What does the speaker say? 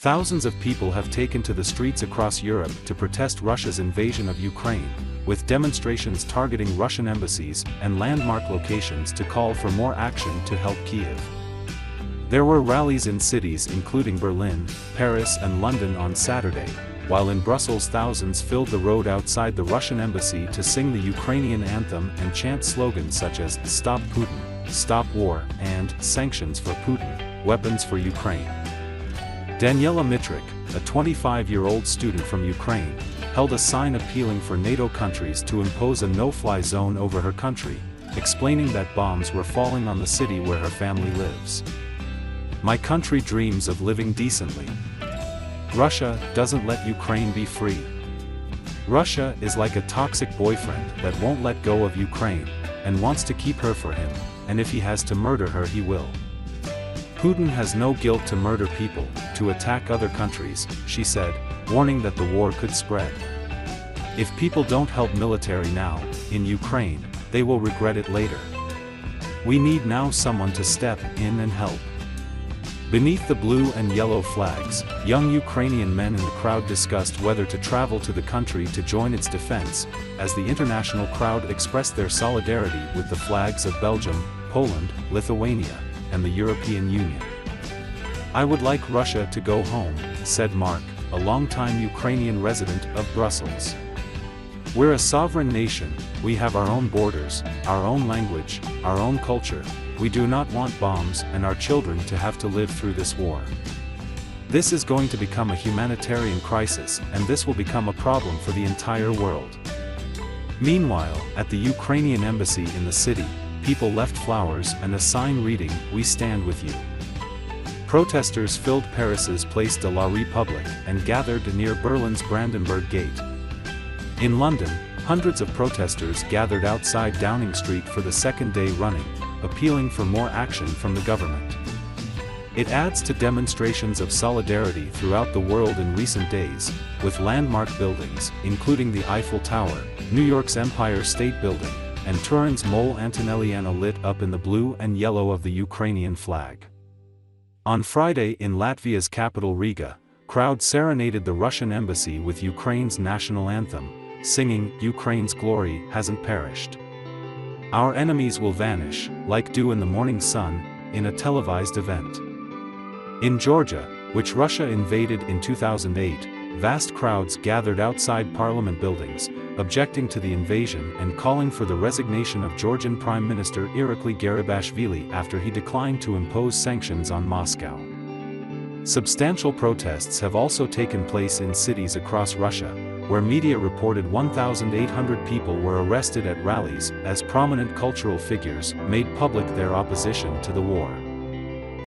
Thousands of people have taken to the streets across Europe to protest Russia's invasion of Ukraine, with demonstrations targeting Russian embassies and landmark locations to call for more action to help Kyiv. There were rallies in cities including Berlin, Paris and London on Saturday, while in Brussels thousands filled the road outside the Russian embassy to sing the Ukrainian anthem and chant slogans such as "Stop Putin," "Stop War," and "Sanctions for Putin, Weapons for Ukraine." Daniela Mitrik, a 25-year-old student from Ukraine, held a sign appealing for NATO countries to impose a no-fly zone over her country, explaining that bombs were falling on the city where her family lives. "My country dreams of living decently. Russia doesn't let Ukraine be free. Russia is like a toxic boyfriend that won't let go of Ukraine, and wants to keep her for him, and if he has to murder her he will. Putin has no guilt to murder people, to attack other countries," she said, warning that the war could spread. "If people don't help military now, in Ukraine, they will regret it later. We need now someone to step in and help." Beneath the blue and yellow flags, young Ukrainian men in the crowd discussed whether to travel to the country to join its defense, as the international crowd expressed their solidarity with the flags of Belgium, Poland, Lithuania, and the European Union. "I would like Russia to go home," said Mark, a longtime Ukrainian resident of Brussels. "We're a sovereign nation, we have our own borders, our own language, our own culture. We do not want bombs and our children to have to live through this war. This is going to become a humanitarian crisis, and this will become a problem for the entire world." Meanwhile, at the Ukrainian embassy in the city, people left flowers and a sign reading, "We stand with you." Protesters filled Paris's Place de la République and gathered near Berlin's Brandenburg Gate. In London, hundreds of protesters gathered outside Downing Street for the second day running, appealing for more action from the government. It adds to demonstrations of solidarity throughout the world in recent days, with landmark buildings, including the Eiffel Tower, New York's Empire State Building, and Turin's Mole Antonelliana lit up in the blue and yellow of the Ukrainian flag. On Friday in Latvia's capital Riga, crowds serenaded the Russian embassy with Ukraine's national anthem, singing, "Ukraine's glory hasn't perished. Our enemies will vanish, like dew in the morning sun," in a televised event. In Georgia, which Russia invaded in 2008, vast crowds gathered outside parliament buildings, objecting to the invasion and calling for the resignation of Georgian Prime Minister Irakli Garibashvili after he declined to impose sanctions on Moscow. Substantial protests have also taken place in cities across Russia, where media reported 1,800 people were arrested at rallies as prominent cultural figures made public their opposition to the war.